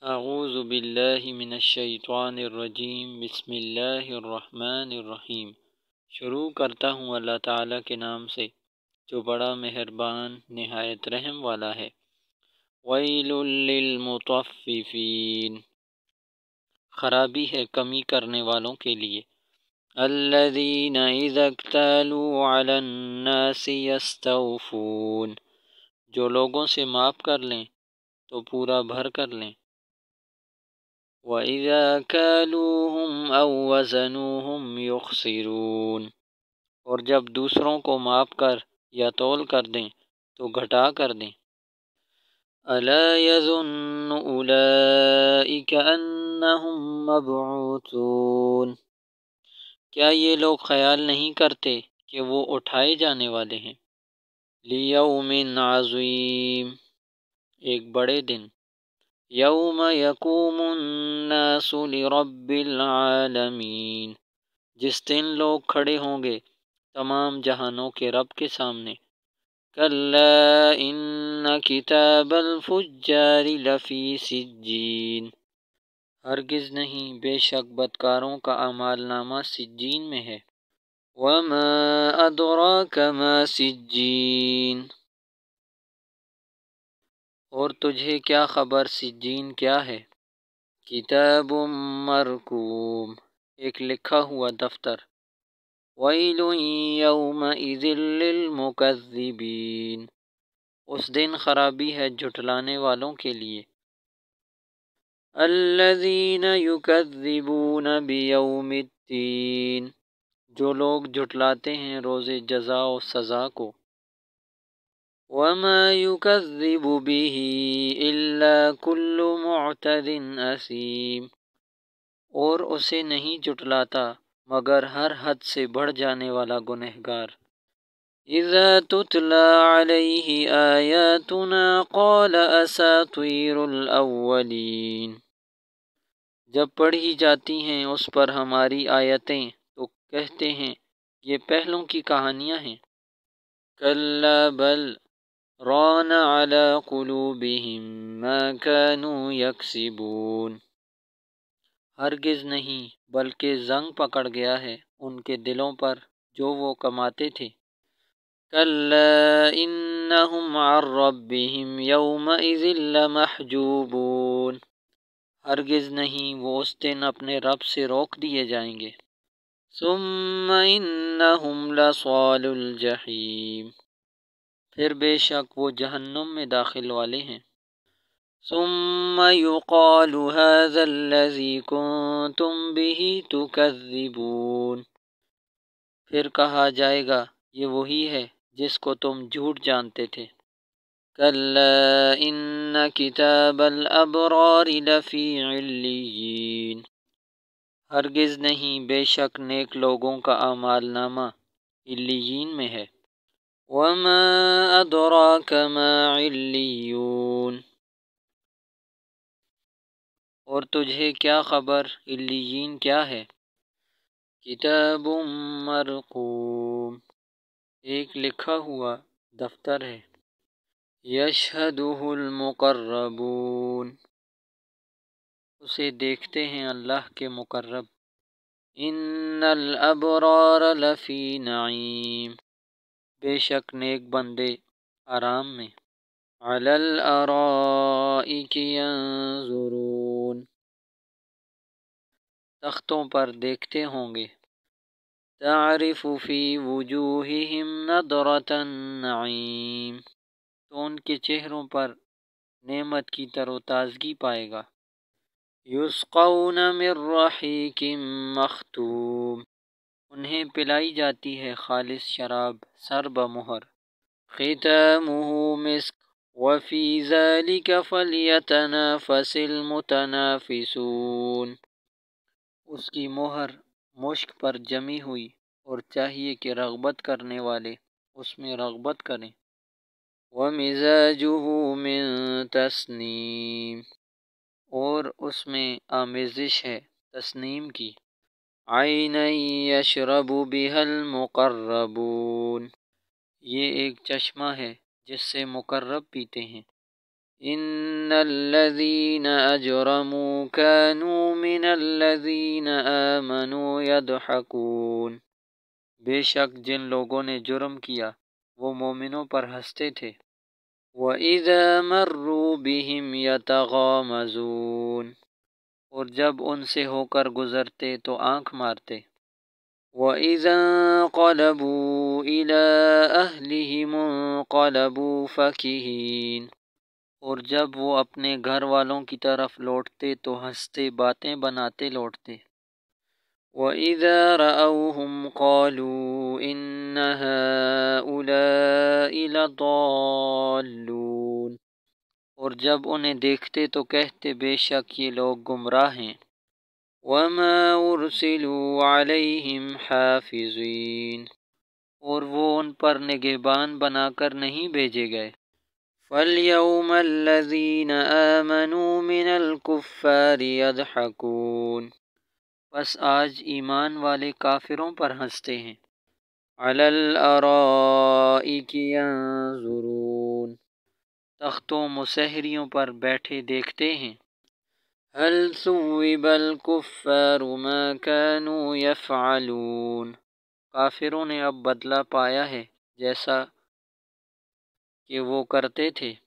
اعوذ باللہ من الشیطان الرجیم بسم اللہ الرحمن الرحیم۔ شروع کرتا ہوں اللہ تعالیٰ کے نام سے جو بڑا مہربان نہایت رحم والا ہے۔ ویل للمطففین، خرابی ہے کمی کرنے والوں کے لیے۔ الذین اذا اکتالوا علی الناس یستوفون، جو لوگوں سے ماپ کر لیں تو پورا بھر کر لیں۔ وَإِذَا كَالُوهُمْ أَوْ وَزَنُوهُمْ يُخْسِرُونَ، اور جب دوسروں کو ماپ کر یا تول کر دیں تو گھٹا کر دیں۔ أَلَا يَظُنُّ أُولَئِكَ أَنَّهُمْ مَبْعُوثُونَ، کیا یہ لوگ خیال نہیں کرتے کہ وہ اٹھائے جانے والے ہیں؟ لِيَوْمٍ عَظِيمٍ، ایک بڑے دن۔ یوم یقوم الناس لرب العالمین، جس دن لوگ کھڑے ہوں گے تمام جہانوں کے رب کے سامنے۔ کلا ان کتاب الفجار لفی سجین، ہرگز نہیں بے شک بدکاروں کا اعمال نامہ سجین میں ہے۔ وما ادراک ما سجین، اور تجھے کیا خبر سجین کیا ہے؟ کتاب مرقوم، ایک لکھا ہوا دفتر۔ ویل یومئذ للمکذبین، اس دن خرابی ہے جھٹلانے والوں کے لیے۔ الذین یکذبون بیوم الدین، جو لوگ جھٹلاتے ہیں روز جزا و سزا کو۔ وما یکذب بہ الا کل معتد اثیم، اور اسے نہیں جھٹلاتا مگر ہر حد سے بڑھ جانے والا گنہگار۔ اذا تتلی علیہ آیاتنا قال اساطیر الاولین، جب پڑھی جاتی ہیں اس پر ہماری آیتیں تو کہتے ہیں یہ پہلوں کی کہانیاں ہیں۔ کلا بل ران علی قلوبہم ما كانوا یکسبون، ہرگز نہیں بلکہ زنگ پکڑ گیا ہے ان کے دلوں پر جو وہ کماتے تھے۔ کلا انہم عن ربہم یومئذ لمحجوبون، ہرگز نہیں وہ اس دن اپنے رب سے روک دیے جائیں گے۔ ثم انہم لصال الجحیم، پھر بے شک وہ جہنم میں داخل والے ہیں۔ ثم یقال ھذا الذی کنتم بہ تکذبون، پھر کہا جائے گا یہ وہی ہے جس کو تم جھوٹ جانتے تھے۔ کلا ان کتاب الابرار لفی علیین، ہرگز نہیں بے شک نیک لوگوں کا اعمال نامہ علیین میں ہے۔ وما ادراک ما علیون، اور تجھے کیا خبر علیین کیا ہے؟ کتاب مرقوم، ایک لکھا ہوا دفتر ہے۔ یشہدہ المقربون، اسے دیکھتے ہیں اللہ کے مقرب۔ ان الابرار لفی نعیم، بے شک نیک بندے آرام میں۔ علی الارائک ینظرون، تختوں پر دیکھتے ہوں گے۔ تعرف فی وجوہہم نضرۃ النعیم، تو ان کے چہروں پر نعمت کی تر و تازگی پائے گا۔ یسقون من رحیق مختوم، انہیں پلائی جاتی ہے خالص شراب سر بمہر۔ ختامہ مسک وفی ذلک فلیتنافس المتنافسون، اس کی مہر مشک پر جمی ہوئی اور چاہیے کہ رغبت کرنے والے اس میں رغبت کریں۔ ومزاجہ من تسنیم، اور اس میں آمیزش ہے تسنیم کی۔ عینا یشرب بہا المقربون، یہ ایک چشمہ ہے جس سے مقرب پیتے ہیں۔ ان الذین اجرموا كانوا من الذین آمنوا يضحكون، بے شک جن لوگوں نے جرم کیا وہ مومنوں پر ہنستے تھے۔ وَإِذَا مَرُّوا بِهِمْ يَتَغَامَزُونَ، اور جب ان سے ہو کر گزرتے تو آنکھ مارتے۔ وَإِذَا انقَلَبُوا إِلَىٰ أَهْلِهِمُ انقَلَبُوا فَكِهِينَ، اور جب وہ اپنے گھر والوں کی طرف لوٹتے تو ہنستے باتیں بناتے لوٹتے۔ وَإِذَا رَأَوْهُمْ قَالُوا إِنَّ هَٰؤُلَاءِ لَضَالُّونَ، اور جب انہیں دیکھتے تو کہتے بے شک یہ لوگ گمراہ ہیں۔ وَمَا أُرْسِلُوا عَلَيْهِمْ حَافِظِينَ، اور وہ ان پر نگہبان بنا کر نہیں بھیجے گئے۔ فَالْيَوْمَ الَّذِينَ آمَنُوا مِنَ الْكُفَّارِ يَضْحَكُونَ، بس آج ایمان والے کافروں پر ہنستے ہیں۔ عَلَى الْأَرَائِكِ يَنظُرُونَ، تختوں مسہریوں پر بیٹھے دیکھتے ہیں۔ هَلْ ثُوِّبَ الْكُفَّارُ مَا كَانُوا يَفْعَلُونَ، کافروں نے اب بدلہ پایا ہے جیسا کہ وہ کرتے تھے۔